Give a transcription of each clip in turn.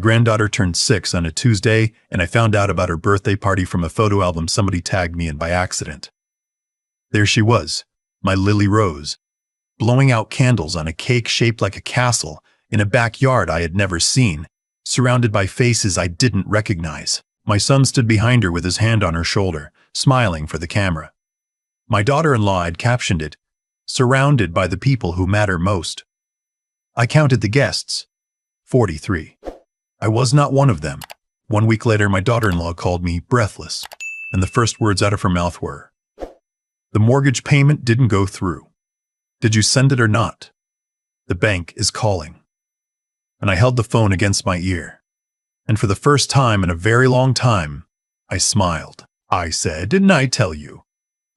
granddaughter turned 6 on a Tuesday, and I found out about her birthday party from a photo album somebody tagged me in by accident. There she was, my Lily Rose, blowing out candles on a cake shaped like a castle in a backyard I had never seen, surrounded by faces I didn't recognize. My son stood behind her with his hand on her shoulder, smiling for the camera. My daughter-in-law had captioned it, "Surrounded by the people who matter most." I counted the guests. 43. I was not one of them. 1 week later, my daughter-in-law called me breathless, and the first words out of her mouth were, "The mortgage payment didn't go through. Did you send it or not? The bank is calling." And I held the phone against my ear. And for the first time in a very long time, I smiled. I said, "Didn't I tell you?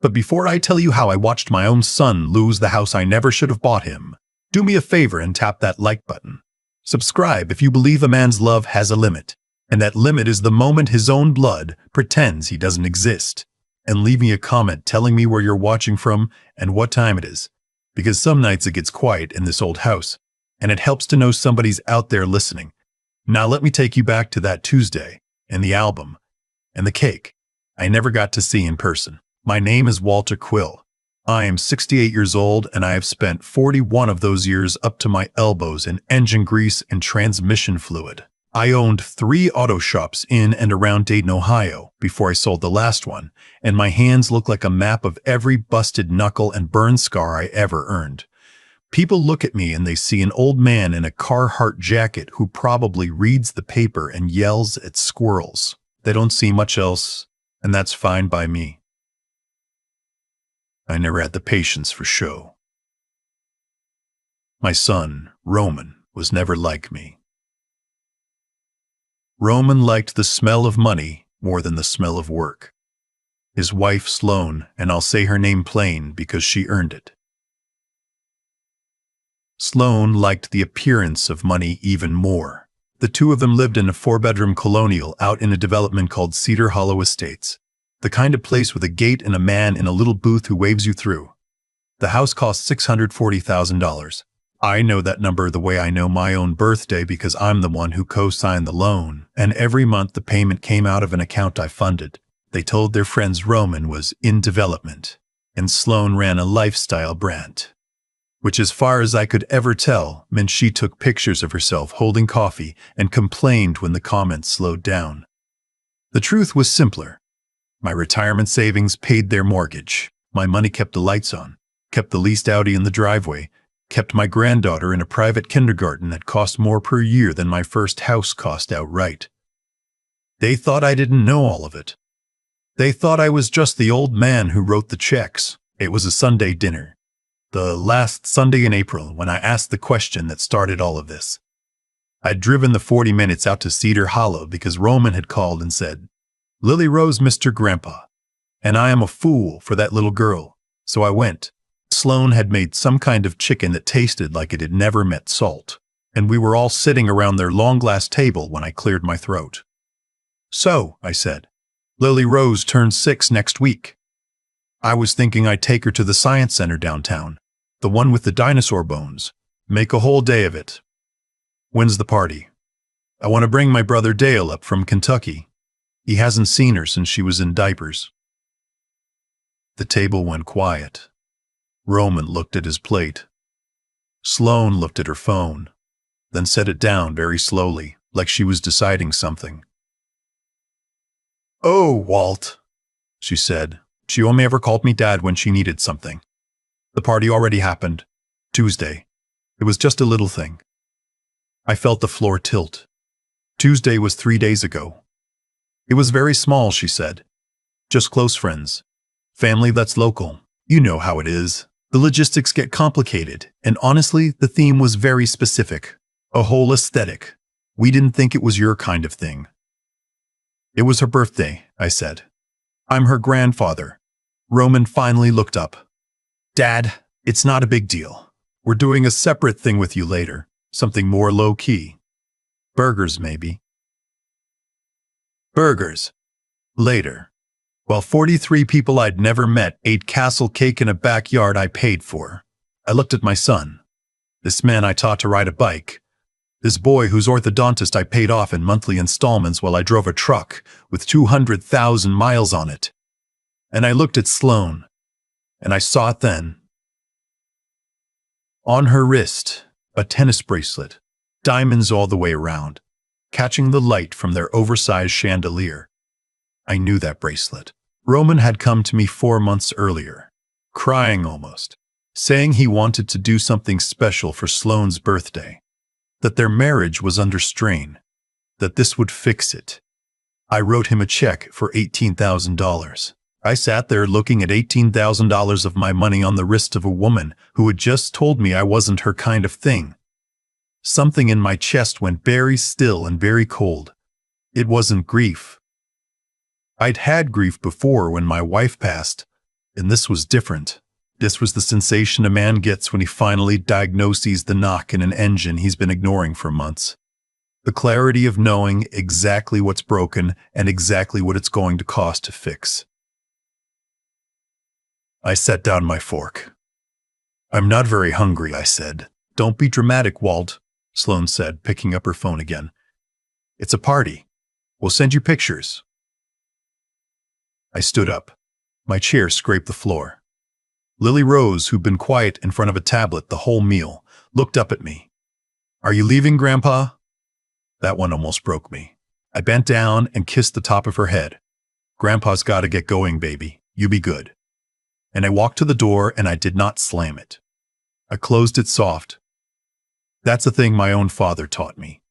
But before I tell you how I watched my own son lose the house I never should have bought him, do me a favor and tap that like button. Subscribe if you believe a man's love has a limit, and that limit is the moment his own blood pretends he doesn't exist. And leave me a comment telling me where you're watching from and what time it is, because some nights it gets quiet in this old house, and it helps to know somebody's out there listening. Now let me take you back to that Tuesday, and the album, and the cake I never got to see in person. My name is Walter Quill. I am 68 years old, and I have spent 41 of those years up to my elbows in engine grease and transmission fluid. I owned 3 auto shops in and around Dayton, Ohio, before I sold the last one, and my hands look like a map of every busted knuckle and burn scar I ever earned. People look at me and they see an old man in a Carhartt jacket who probably reads the paper and yells at squirrels. They don't see much else, and that's fine by me. I never had the patience for show. My son, Roman, was never like me. Roman liked the smell of money more than the smell of work. His wife, Sloane, and I'll say her name plain because she earned it. Sloane liked the appearance of money even more. The two of them lived in a 4-bedroom colonial out in a development called Cedar Hollow Estates. The kind of place with a gate and a man in a little booth who waves you through. The house cost $640,000. I know that number the way I know my own birthday because I'm the one who co-signed the loan, and every month the payment came out of an account I funded. They told their friends Roman was in development, and Sloane ran a lifestyle brand, which as far as I could ever tell meant she took pictures of herself holding coffee and complained when the comments slowed down. The truth was simpler. My retirement savings paid their mortgage. My money kept the lights on, kept the leased Audi in the driveway, kept my granddaughter in a private kindergarten that cost more per year than my first house cost outright. They thought I didn't know all of it. They thought I was just the old man who wrote the checks. It was a Sunday dinner, the last Sunday in April, when I asked the question that started all of this. I'd driven the 40 minutes out to Cedar Hollow because Roman had called and said, "Lily Rose, Mr. Grandpa, and I am a fool for that little girl." So I went. Sloane had made some kind of chicken that tasted like it had never met salt, and we were all sitting around their long glass table when I cleared my throat. "So," I said, "Lily Rose turns 6 next week. I was thinking I'd take her to the Science Center downtown, the one with the dinosaur bones. Make a whole day of it. When's the party? I want to bring my brother Dale up from Kentucky. He hasn't seen her since she was in diapers." The table went quiet. Roman looked at his plate. Sloane looked at her phone, then set it down very slowly, like she was deciding something. "Oh, Walt," she said. She only ever called me Dad when she needed something. The party already happened. Tuesday. It was just a little thing. I felt the floor tilt. Tuesday was 3 days ago. It was very small, she said. Just close friends. Family that's local. You know how it is. The logistics get complicated, and honestly, the theme was very specific. A whole aesthetic. We didn't think it was your kind of thing. It was her birthday, I said. I'm her grandfather. Roman finally looked up. Dad, it's not a big deal. We're doing a separate thing with you later. Something more low-key. Burgers, maybe. Burgers. Later. While 43 people I'd never met ate castle cake in a backyard I paid for, I looked at my son. This man I taught to ride a bike. This boy whose orthodontist I paid off in monthly installments while I drove a truck with 200,000 miles on it. And I looked at Sloane, and I saw it then. On her wrist, a tennis bracelet, diamonds all the way around, catching the light from their oversized chandelier. I knew that bracelet. Roman had come to me 4 months earlier, crying almost, saying he wanted to do something special for Sloane's birthday, that their marriage was under strain, that this would fix it. I wrote him a check for $18,000. I sat there looking at $18,000 of my money on the wrist of a woman who had just told me I wasn't her kind of thing. Something in my chest went very still and very cold. It wasn't grief. I'd had grief before when my wife passed, and this was different. This was the sensation a man gets when he finally diagnoses the knock in an engine he's been ignoring for months. The clarity of knowing exactly what's broken and exactly what it's going to cost to fix. I set down my fork. "I'm not very hungry," I said. "Don't be dramatic, Walt," Sloane said, picking up her phone again. "It's a party. We'll send you pictures." I stood up. My chair scraped the floor. Lily Rose, who'd been quiet in front of a tablet the whole meal, looked up at me. "Are you leaving, Grandpa?" That one almost broke me. I bent down and kissed the top of her head. "Grandpa's got to get going, baby. You be good." And I walked to the door and I did not slam it. I closed it soft. That's a thing my own father taught me.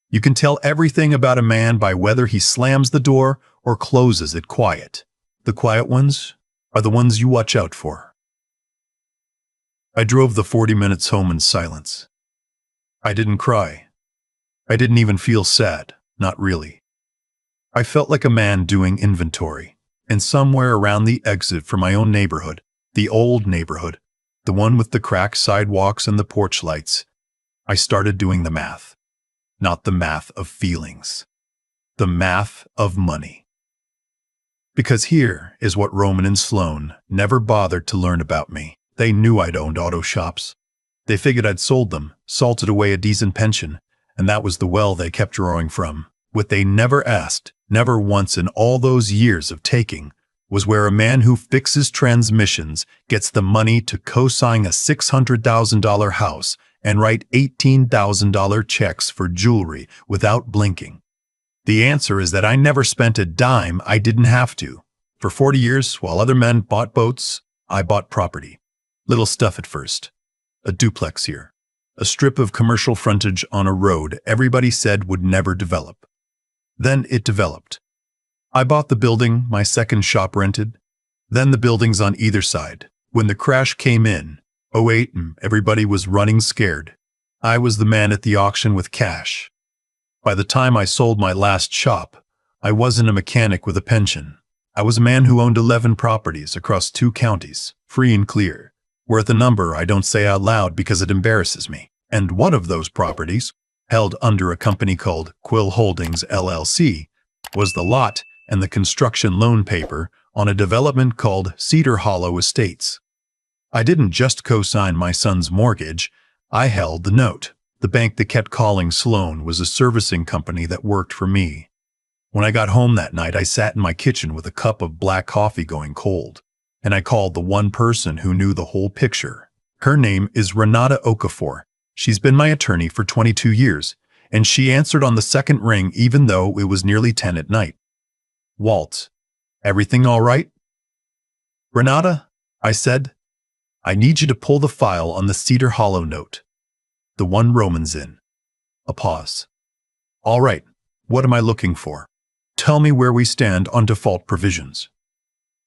You can tell everything about a man by whether he slams the door or closes it quiet. The quiet ones are the ones you watch out for. I drove the 40 minutes home in silence. I didn't cry. I didn't even feel sad, not really. I felt like a man doing inventory, and somewhere around the exit from my own neighborhood, the old neighborhood, the one with the cracked sidewalks and the porch lights, I started doing the math. Not the math of feelings. The math of money. Because here is what Roman and Sloane never bothered to learn about me. They knew I'd owned auto shops. They figured I'd sold them, salted away a decent pension, and that was the well they kept drawing from. What they never asked, never once in all those years of taking, was where a man who fixes transmissions gets the money to co-sign a $600,000 house and write $18,000 checks for jewelry without blinking. The answer is that I never spent a dime I didn't have to. For 40 years, while other men bought boats, I bought property. Little stuff at first. A duplex here. A strip of commercial frontage on a road everybody said would never develop. Then it developed. I bought the building my second shop rented, then the buildings on either side. When the crash came in, '08, everybody was running scared. I was the man at the auction with cash. By the time I sold my last shop, I wasn't a mechanic with a pension. I was a man who owned 11 properties across 2 counties, free and clear, worth a number I don't say out loud because it embarrasses me. And one of those properties, held under a company called Quill Holdings LLC, was the lot and the construction loan paper on a development called Cedar Hollow Estates. I didn't just co-sign my son's mortgage, I held the note. The bank that kept calling Sloane was a servicing company that worked for me. When I got home that night, I sat in my kitchen with a cup of black coffee going cold, and I called the one person who knew the whole picture. Her name is Renata Okafor. She's been my attorney for 22 years, and she answered on the second ring even though it was nearly 10 at night. "Walt, everything all right?" "Renata," I said, "I need you to pull the file on the Cedar Hollow note. The one Roman's in." A pause. "All right, what am I looking for? Tell me where we stand on default provisions."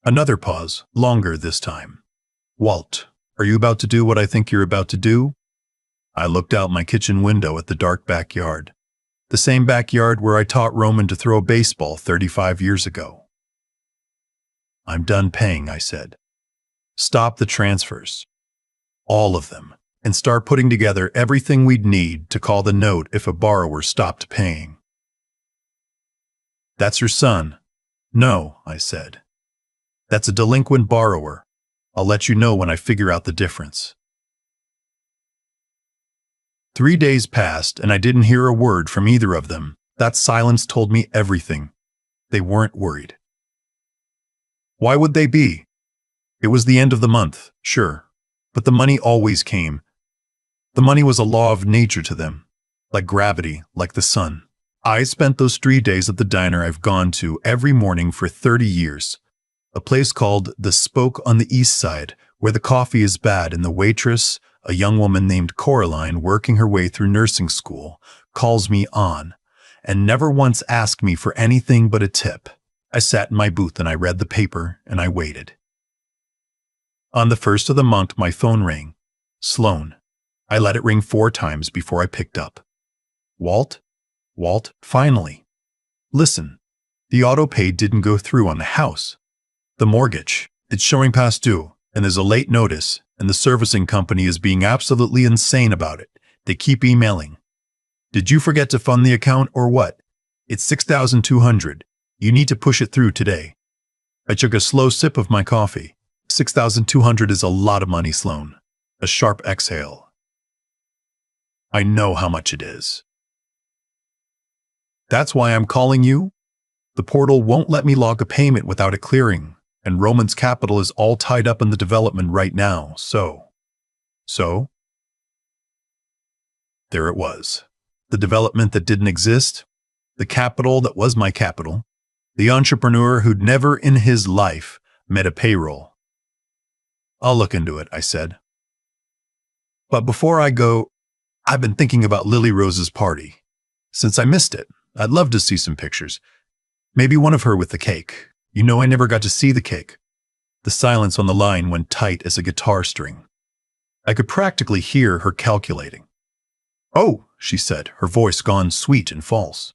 Another pause, longer this time. "Walt, are you about to do what I think you're about to do?" I looked out my kitchen window at the dark backyard. The same backyard where I taught Roman to throw a baseball 35 years ago. "I'm done paying," I said. "Stop the transfers. All of them. And start putting together everything we'd need to call the note if a borrower stopped paying." "That's your son." "No," I said. "That's a delinquent borrower. I'll let you know when I figure out the difference." 3 days passed, and I didn't hear a word from either of them. That silence told me everything. They weren't worried. Why would they be? It was the end of the month, sure, but the money always came. The money was a law of nature to them, like gravity, like the sun. I spent those 3 days at the diner I've gone to every morning for 30 years, a place called The Spoke on the East Side, where the coffee is bad and the waitress, a young woman named Coraline working her way through nursing school, calls me on, and never once asked me for anything but a tip. I sat in my booth and I read the paper and I waited. On the first of the month, my phone rang. Sloan. I let it ring 4 times before I picked up. Walt? Walt, finally. Listen, the auto pay didn't go through on the house. The mortgage, it's showing past due, and there's a late notice, and the servicing company is being absolutely insane about it. They keep emailing. Did you forget to fund the account or what? It's $6,200. You need to push it through today. I took a slow sip of my coffee. $6,200 is a lot of money, Sloan. A sharp exhale. I know how much it is. That's why I'm calling you. The portal won't let me log a payment without it clearing, and Roman's capital is all tied up in the development right now, so? There it was. The development that didn't exist, the capital that was my capital, the entrepreneur who'd never in his life met a payroll. I'll look into it, I said. But before I go, I've been thinking about Lily Rose's party. Since I missed it, I'd love to see some pictures. Maybe one of her with the cake. You know, I never got to see the cake. The silence on the line went tight as a guitar string. I could practically hear her calculating. Oh, she said, her voice gone sweet and false.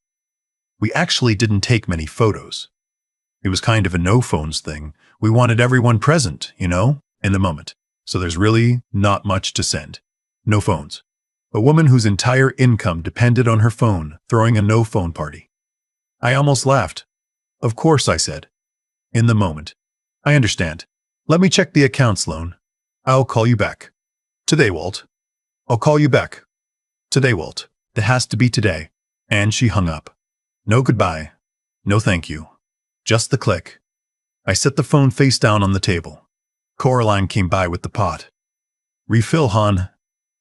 We actually didn't take many photos. It was kind of a no-phones thing. We wanted everyone present, you know, in the moment. So there's really not much to send. No phones. A woman whose entire income depended on her phone throwing a no-phone party. I almost laughed. Of course, I said. In the moment. I understand. Let me check the account, Sloan. I'll call you back. Today, Walt. I'll call you back. Today, Walt. It has to be today. And she hung up. No goodbye. No thank you. Just the click. I set the phone face down on the table. Coraline came by with the pot. Refill, hon.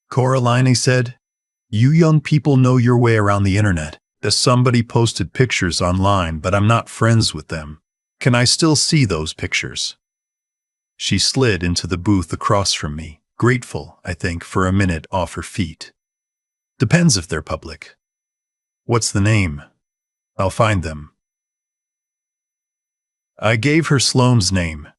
Coraline said, you young people know your way around the internet. There's somebody posted pictures online, but I'm not friends with them. Can I still see those pictures? She slid into the booth across from me, grateful, I think, for a minute off her feet. Depends if they're public. What's the name? I'll find them. I gave her Sloane's name.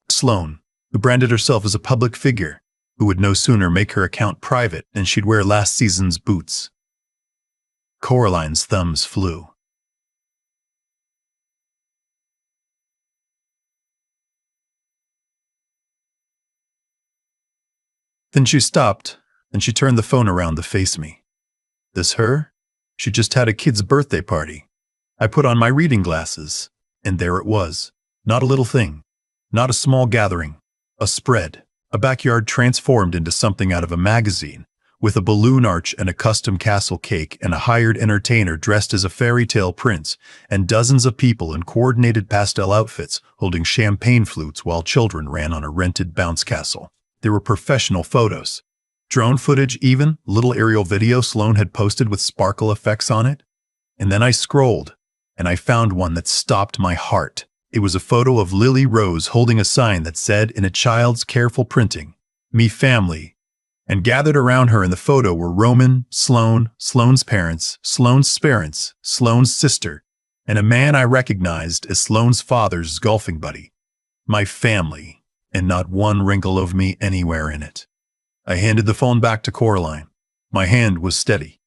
Sloan, who branded herself as a public figure, who would no sooner make her account private than she'd wear last season's boots. Coraline's thumbs flew. Then she stopped, and she turned the phone around to face me. This her? She just had a kid's birthday party. I put on my reading glasses, and there it was. Not a little thing. Not a small gathering. A spread. A backyard transformed into something out of a magazine, with a balloon arch and a custom castle cake and a hired entertainer dressed as a fairy tale prince, and dozens of people in coordinated pastel outfits holding champagne flutes while children ran on a rented bounce castle. There were professional photos. Drone footage even, little aerial video Sloan had posted with sparkle effects on it. And then I scrolled, and I found one that stopped my heart. It was a photo of Lily Rose holding a sign that said in a child's careful printing, "Me family." And gathered around her in the photo were Roman, Sloan, Sloan's parents, Sloan's sister, and a man I recognized as Sloan's father's golfing buddy. My family, and not one wrinkle of me anywhere in it. I handed the phone back to Coraline. My hand was steady.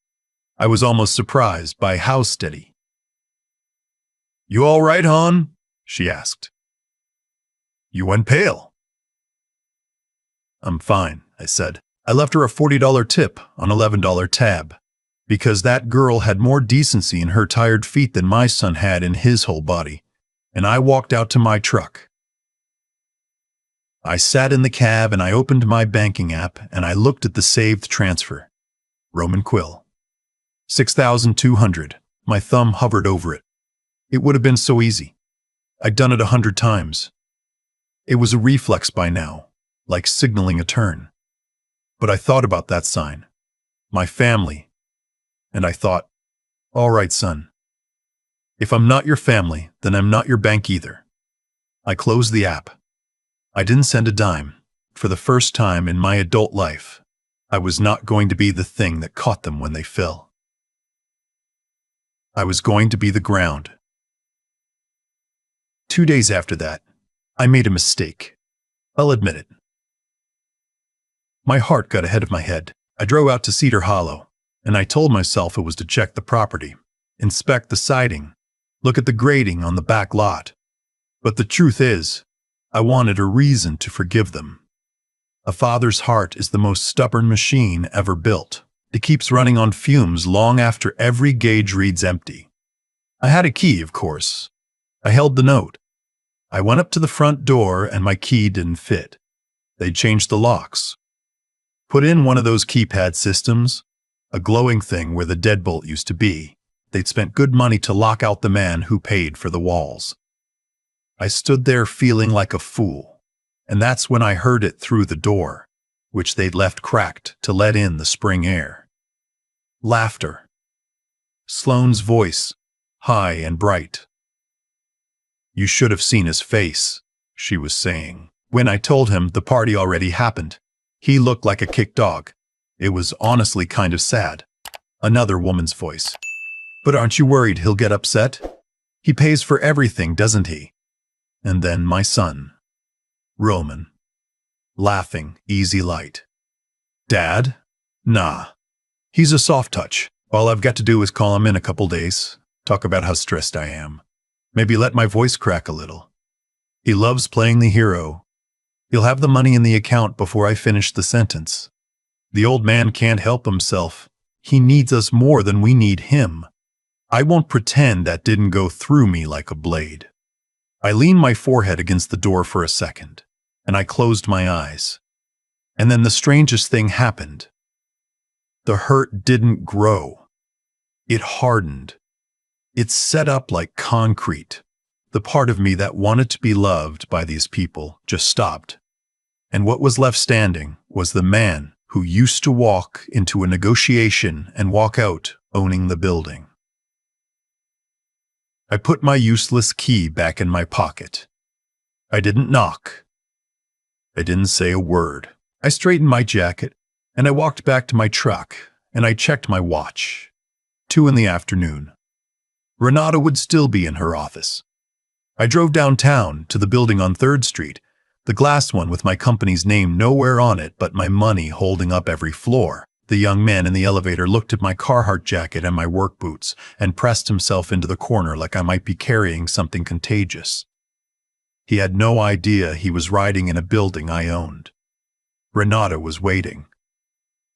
I was almost surprised by how steady. You all right, hon? She asked. You went pale. I'm fine, I said. I left her a $40 tip on $11 tab, because that girl had more decency in her tired feet than my son had in his whole body. and I walked out to my truck. I sat in the cab and I opened my banking app and I looked at the saved transfer. Roman Quill. 6,200. My thumb hovered over it. It would have been so easy. I'd done it 100 times. It was a reflex by now, like signaling a turn. But I thought about that sign. My family. And I thought, all right, son. If I'm not your family, then I'm not your bank either. I closed the app. I didn't send a dime. For the first time in my adult life, I was not going to be the thing that caught them when they fell. I was going to be the ground. 2 days after that, I made a mistake. I'll admit it. My heart got ahead of my head. I drove out to Cedar Hollow, and I told myself it was to check the property, inspect the siding, look at the grading on the back lot. But the truth is, I wanted a reason to forgive them. A father's heart is the most stubborn machine ever built. It keeps running on fumes long after every gauge reads empty. I had a key, of course. I held the note. I went up to the front door and my key didn't fit. They'd changed the locks. Put in one of those keypad systems, a glowing thing where the deadbolt used to be. They'd spent good money to lock out the man who paid for the walls. I stood there feeling like a fool, and that's when I heard it through the door, which they'd left cracked to let in the spring air. Laughter. Sloane's voice, high and bright. You should have seen his face, she was saying. When I told him the party already happened, he looked like a kicked dog. It was honestly kind of sad. Another woman's voice. But aren't you worried he'll get upset? He pays for everything, doesn't he? And then my son, Roman, laughing, easy light. Dad? Nah. He's a soft touch. All I've got to do is call him in a couple days, talk about how stressed I am. Maybe let my voice crack a little. He loves playing the hero. He'll have the money in the account before I finish the sentence. The old man can't help himself. He needs us more than we need him. I won't pretend that didn't go through me like a blade. I leaned my forehead against the door for a second, and I closed my eyes. And then the strangest thing happened. The hurt didn't grow. It hardened. It set up like concrete. The part of me that wanted to be loved by these people just stopped. And what was left standing was the man who used to walk into a negotiation and walk out owning the building. I put my useless key back in my pocket. I didn't knock. I didn't say a word. I straightened my jacket, and I walked back to my truck, and I checked my watch. 2 in the afternoon. Renata would still be in her office. I drove downtown to the building on 3rd Street, the glass one with my company's name nowhere on it but my money holding up every floor. The young man in the elevator looked at my Carhartt jacket and my work boots and pressed himself into the corner like I might be carrying something contagious. He had no idea he was riding in a building I owned. Renata was waiting.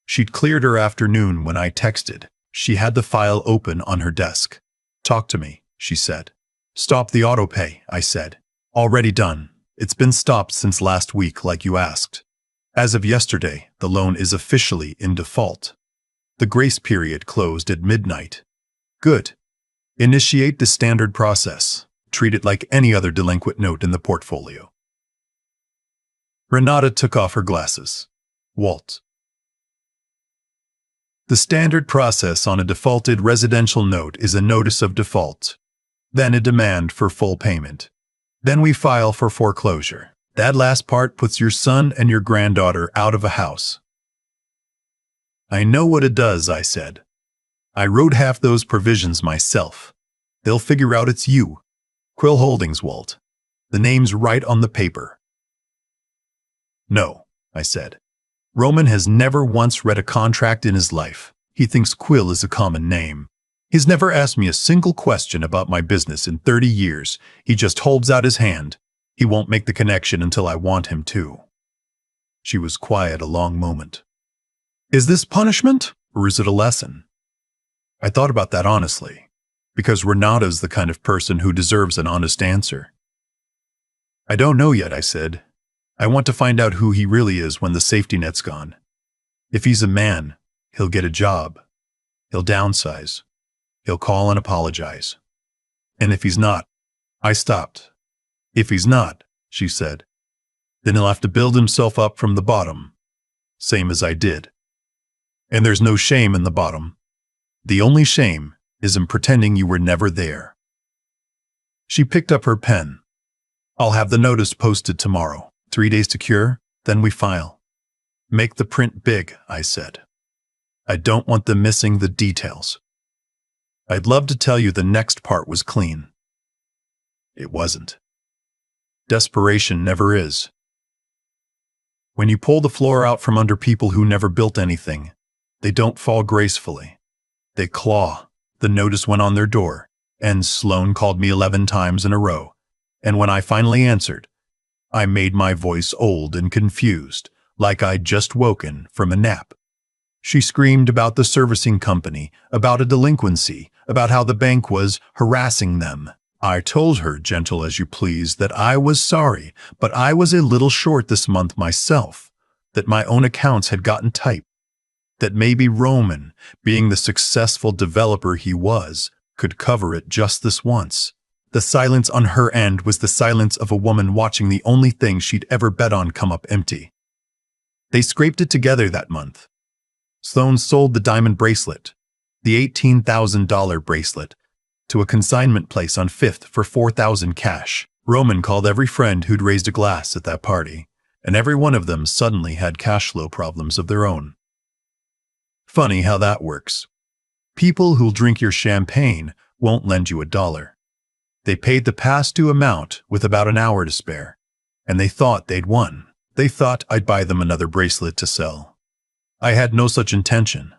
She'd cleared her afternoon when I texted. She had the file open on her desk. Talk to me, she said. Stop the autopay, I said. Already done. It's been stopped since last week like you asked. As of yesterday, the loan is officially in default. The grace period closed at midnight. Good. Initiate the standard process. Treat it like any other delinquent note in the portfolio. Renata took off her glasses. Walt. The standard process on a defaulted residential note is a notice of default, then a demand for full payment. Then we file for foreclosure. That last part puts your son and your granddaughter out of a house. I know what it does, I said. I wrote half those provisions myself. They'll figure out it's you. Quill Holdings, Walt. The name's right on the paper. No, I said. Roman has never once read a contract in his life. He thinks Quill is a common name. He's never asked me a single question about my business in 30 years. He just holds out his hand. He won't make the connection until I want him to. She was quiet a long moment. Is this punishment, or is it a lesson? I thought about that honestly. Because Renata's the kind of person who deserves an honest answer. I don't know yet, I said. I want to find out who he really is when the safety net's gone. If he's a man, he'll get a job. He'll downsize. He'll call and apologize. And if he's not, I stopped. If he's not, she said, then he'll have to build himself up from the bottom, same as I did. And there's no shame in the bottom. The only shame is in pretending you were never there. She picked up her pen. I'll have the notice posted tomorrow. 3 days to cure, then we file. Make the print big, I said. I don't want them missing the details. I'd love to tell you the next part was clean. It wasn't. Desperation never is. When you pull the floor out from under people who never built anything, they don't fall gracefully. They claw. The notice went on their door, and Sloane called me 11 times in a row. And when I finally answered, I made my voice old and confused, like I'd just woken from a nap. She screamed about the servicing company, about a delinquency, about how the bank was harassing them. I told her, gentle as you please, that I was sorry, but I was a little short this month myself, that my own accounts had gotten tight, that maybe Roman, being the successful developer he was, could cover it just this once. The silence on her end was the silence of a woman watching the only thing she'd ever bet on come up empty. They scraped it together that month. Sloane sold the diamond bracelet, the $18,000 bracelet, to a consignment place on 5th for $4,000 cash. Roman called every friend who'd raised a glass at that party, and every one of them suddenly had cash flow problems of their own. Funny how that works. People who'll drink your champagne won't lend you $1. They paid the past due amount with about an hour to spare, and they thought they'd won. They thought I'd buy them another bracelet to sell. I had no such intention.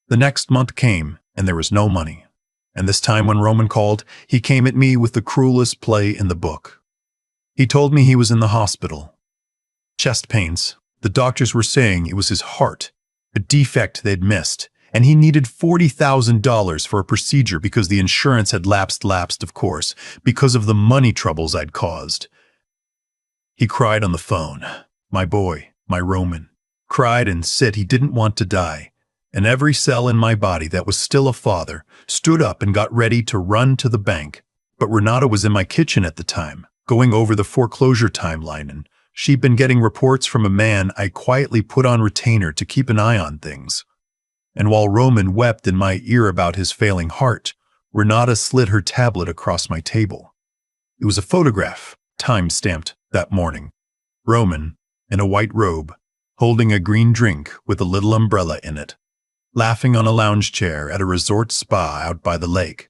The next month came, and there was no money. And this time when Roman called, he came at me with the cruelest play in the book. He told me he was in the hospital. Chest pains. The doctors were saying it was his heart, a defect they'd missed, and he needed $40,000 for a procedure because the insurance had lapsed, of course, because of the money troubles I'd caused. He cried on the phone. My boy, my Roman, cried and said he didn't want to die, and every cell in my body that was still a father stood up and got ready to run to the bank. But Renata was in my kitchen at the time, going over the foreclosure timeline, and she'd been getting reports from a man I quietly put on retainer to keep an eye on things. And while Roman wept in my ear about his failing heart, Renata slid her tablet across my table. It was a photograph, time-stamped, that morning. Roman, in a white robe, holding a green drink with a little umbrella in it, laughing on a lounge chair at a resort spa out by the lake.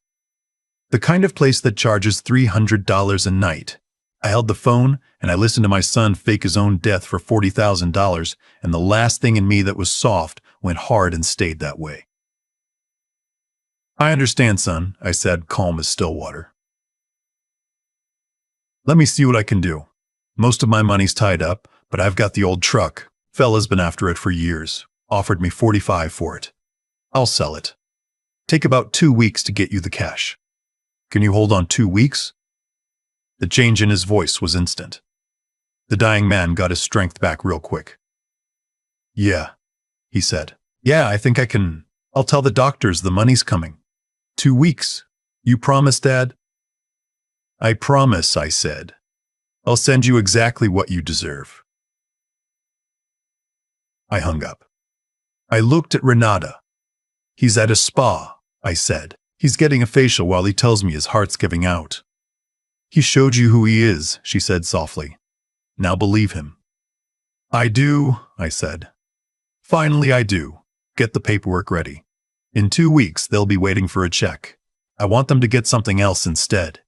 The kind of place that charges $300 a night. I held the phone, and I listened to my son fake his own death for $40,000, and the last thing in me that was soft went hard and stayed that way. I understand, son, I said, calm as still water. Let me see what I can do. Most of my money's tied up, but I've got the old truck. Fella's been after it for years. Offered me $45 for it. I'll sell it. Take about 2 weeks to get you the cash. Can you hold on 2 weeks? The change in his voice was instant. The dying man got his strength back real quick. Yeah, he said. Yeah, I think I can. I'll tell the doctors the money's coming. 2 weeks. You promise, Dad? I promise, I said. I'll send you exactly what you deserve. I hung up. I looked at Renata. He's at a spa, I said. He's getting a facial while he tells me his heart's giving out. He showed you who he is, she said softly. Now believe him. I do, I said. Finally, I do. Get the paperwork ready. In 2 weeks, they'll be waiting for a check. I want them to get something else instead.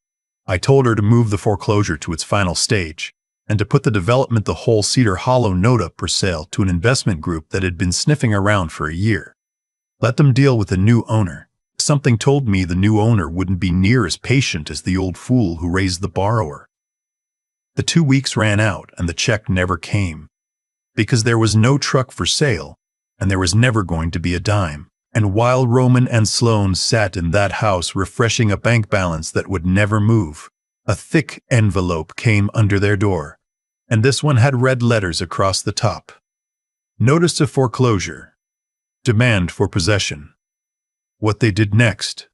I told her to move the foreclosure to its final stage and to put the development the whole Cedar Hollow note up for sale to an investment group that had been sniffing around for a year. Let them deal with a new owner. Something told me the new owner wouldn't be near as patient as the old fool who raised the borrower. The 2 weeks ran out and the check never came, because there was no truck for sale and there was never going to be a dime. And while Roman and Sloane sat in that house refreshing a bank balance that would never move, a thick envelope came under their door, and this one had red letters across the top. Notice of foreclosure. Demand for possession. What they did next,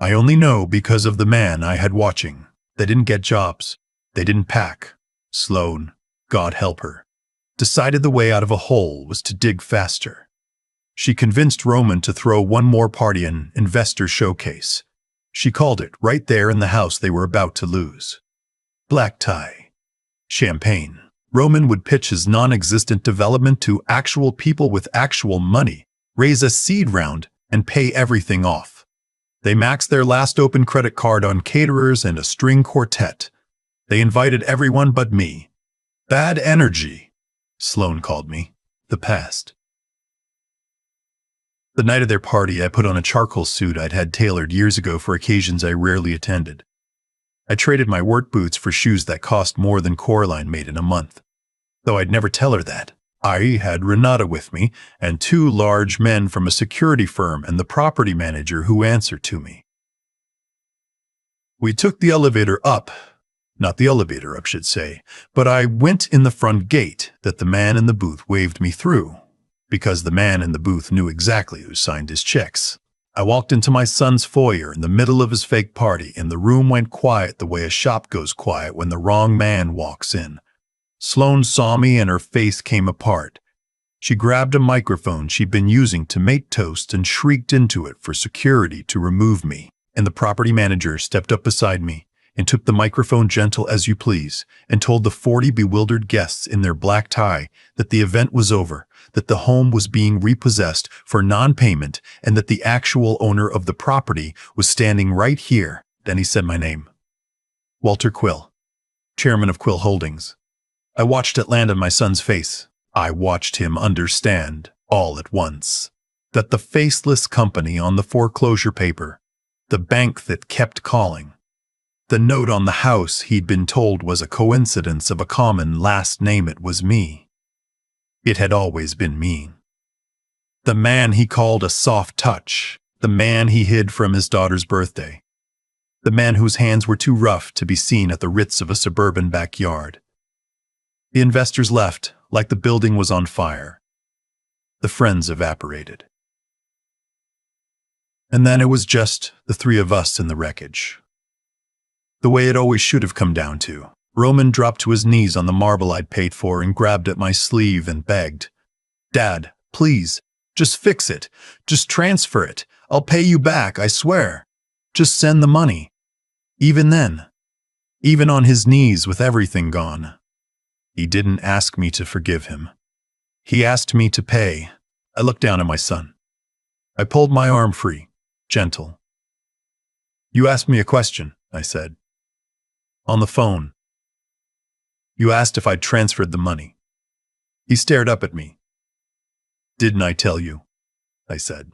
I only know because of the man I had watching. They didn't get jobs. They didn't pack. Sloane, God help her, decided the way out of a hole was to dig faster. She convinced Roman to throw one more party, an investor showcase. She called it right there in the house they were about to lose. Black tie. Champagne. Roman would pitch his non-existent development to actual people with actual money, raise a seed round, and pay everything off. They maxed their last open credit card on caterers and a string quartet. They invited everyone but me. Bad energy, Sloane called me. The past. The night of their party, I put on a charcoal suit I'd had tailored years ago for occasions I rarely attended. I traded my work boots for shoes that cost more than Coraline made in a month. Though I'd never tell her that. I had Renata with me, and two large men from a security firm and the property manager who answered to me. We took the elevator up. Not the elevator up, should say, but I went in the front gate that the man in the booth waved me through, because the man in the booth knew exactly who signed his checks. I walked into my son's foyer in the middle of his fake party, and the room went quiet the way a shop goes quiet when the wrong man walks in. Sloane saw me and her face came apart. She grabbed a microphone she'd been using to make toast and shrieked into it for security to remove me, and the property manager stepped up beside me and took the microphone gentle as you please and told the 40 bewildered guests in their black tie that the event was over, that the home was being repossessed for non-payment, and that the actual owner of the property was standing right here. Then he said my name. Walter Quill, chairman of Quill Holdings. I watched it land on my son's face. I watched him understand, all at once, that the faceless company on the foreclosure paper, the bank that kept calling, the note on the house he'd been told was a coincidence of a common last name, it was me. It had always been me. The man he called a soft touch, the man he hid from his daughter's birthday, the man whose hands were too rough to be seen at the Ritz of a suburban backyard. The investors left like the building was on fire. The friends evaporated. And then it was just the three of us in the wreckage. The way it always should have come down to. Roman dropped to his knees on the marble I'd paid for and grabbed at my sleeve and begged, "Dad, please, just fix it. Just transfer it. I'll pay you back, I swear. Just send the money." Even then, even on his knees with everything gone, he didn't ask me to forgive him. He asked me to pay. I looked down at my son. I pulled my arm free, gentle. "You asked me a question," I said. "On the phone. You asked if I'd transferred the money." He stared up at me. "Didn't I tell you?" I said.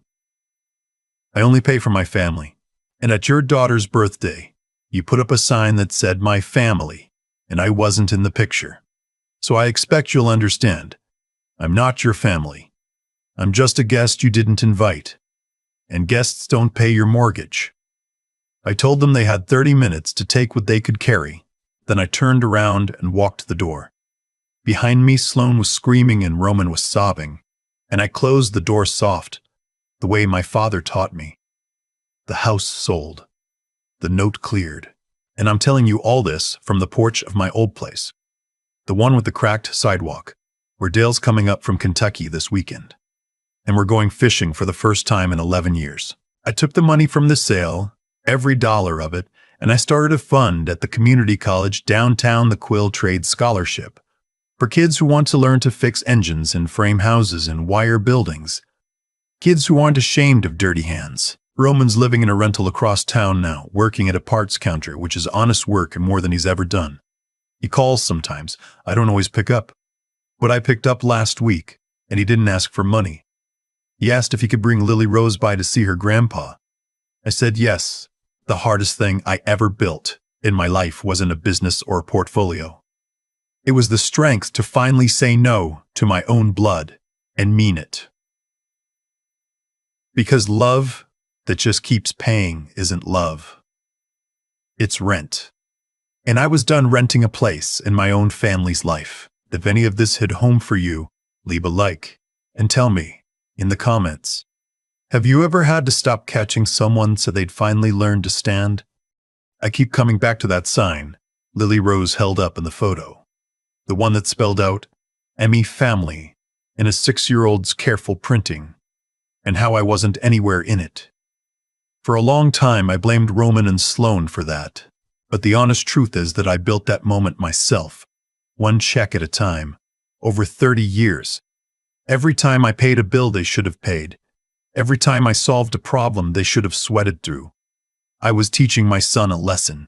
"I only pay for my family. And at your daughter's birthday, you put up a sign that said my family, and I wasn't in the picture. So I expect you'll understand. I'm not your family. I'm just a guest you didn't invite. And guests don't pay your mortgage." I told them they had 30 minutes to take what they could carry. Then I turned around and walked to the door. Behind me, Sloane was screaming and Roman was sobbing, and I closed the door soft, the way my father taught me. The house sold. The note cleared. And I'm telling you all this from the porch of my old place. The one with the cracked sidewalk, where Dale's coming up from Kentucky this weekend. And we're going fishing for the first time in 11 years. I took the money from the sale, every dollar of it, and I started a fund at the community college downtown, the Quill Trade Scholarship, for kids who want to learn to fix engines and frame houses and wire buildings. Kids who aren't ashamed of dirty hands. Roman's living in a rental across town now, working at a parts counter, which is honest work and more than he's ever done. He calls sometimes. I don't always pick up. But I picked up last week, and he didn't ask for money. He asked if he could bring Lily Rose by to see her grandpa. I said yes. The hardest thing I ever built in my life wasn't a business or a portfolio. It was the strength to finally say no to my own blood and mean it. Because love that just keeps paying isn't love. It's rent. And I was done renting a place in my own family's life. If any of this hit home for you, leave a like and tell me in the comments. Have you ever had to stop catching someone so they'd finally learn to stand? I keep coming back to that sign Lily Rose held up in the photo. The one that spelled out Emmy family in a 6-year-old's careful printing, and how I wasn't anywhere in it. For a long time, I blamed Roman and Sloan for that. But the honest truth is that I built that moment myself, one check at a time, over 30 years. Every time I paid a bill they should have paid. Every time I solved a problem they should have sweated through. I was teaching my son a lesson,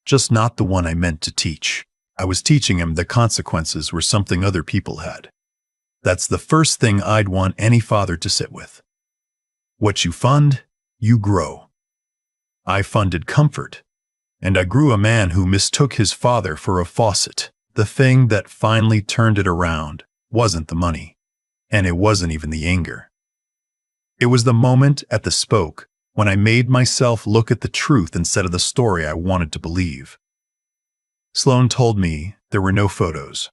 just not the one I meant to teach. I was teaching him that consequences were something other people had. That's the first thing I'd want any father to sit with. What you fund, you grow. I funded comfort. And I grew a man who mistook his father for a faucet. The thing that finally turned it around wasn't the money, and it wasn't even the anger. It was the moment at the spoke when I made myself look at the truth instead of the story I wanted to believe. Sloan told me there were no photos.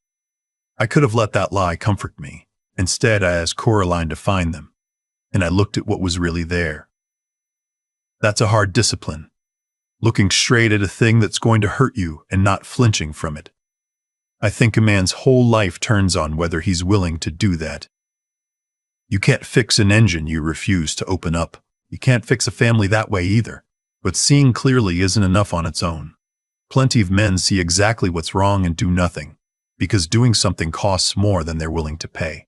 I could have let that lie comfort me. Instead, I asked Coraline to find them, and I looked at what was really there. That's a hard discipline. Looking straight at a thing that's going to hurt you and not flinching from it. I think a man's whole life turns on whether he's willing to do that. You can't fix an engine you refuse to open up. You can't fix a family that way either. But seeing clearly isn't enough on its own. Plenty of men see exactly what's wrong and do nothing, because doing something costs more than they're willing to pay.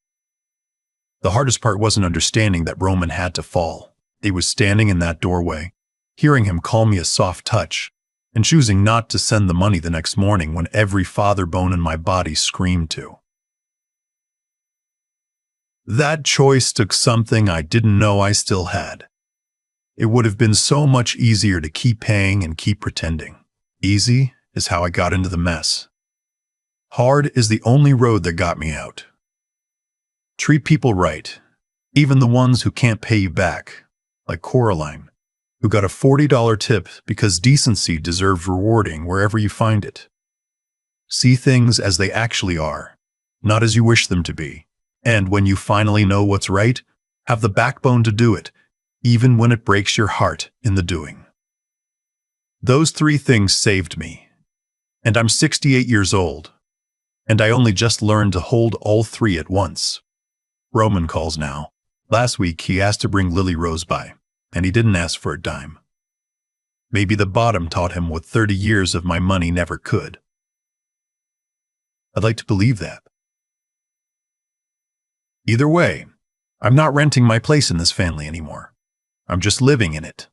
The hardest part wasn't understanding that Roman had to fall. He was standing in that doorway, hearing him call me a soft touch, and choosing not to send the money the next morning when every father bone in my body screamed to. That choice took something I didn't know I still had. It would have been so much easier to keep paying and keep pretending. Easy is how I got into the mess. Hard is the only road that got me out. Treat people right, even the ones who can't pay you back, like Coraline, who got a $40 tip because decency deserves rewarding wherever you find it. See things as they actually are, not as you wish them to be. And when you finally know what's right, have the backbone to do it, even when it breaks your heart in the doing. Those 3 things saved me. And I'm 68 years old. And I only just learned to hold all 3 at once. Roman calls now. Last week he asked to bring Lily Rose by. And he didn't ask for a dime. Maybe the bottom taught him what 30 years of my money never could. I'd like to believe that. Either way, I'm not renting my place in this family anymore. I'm just living in it.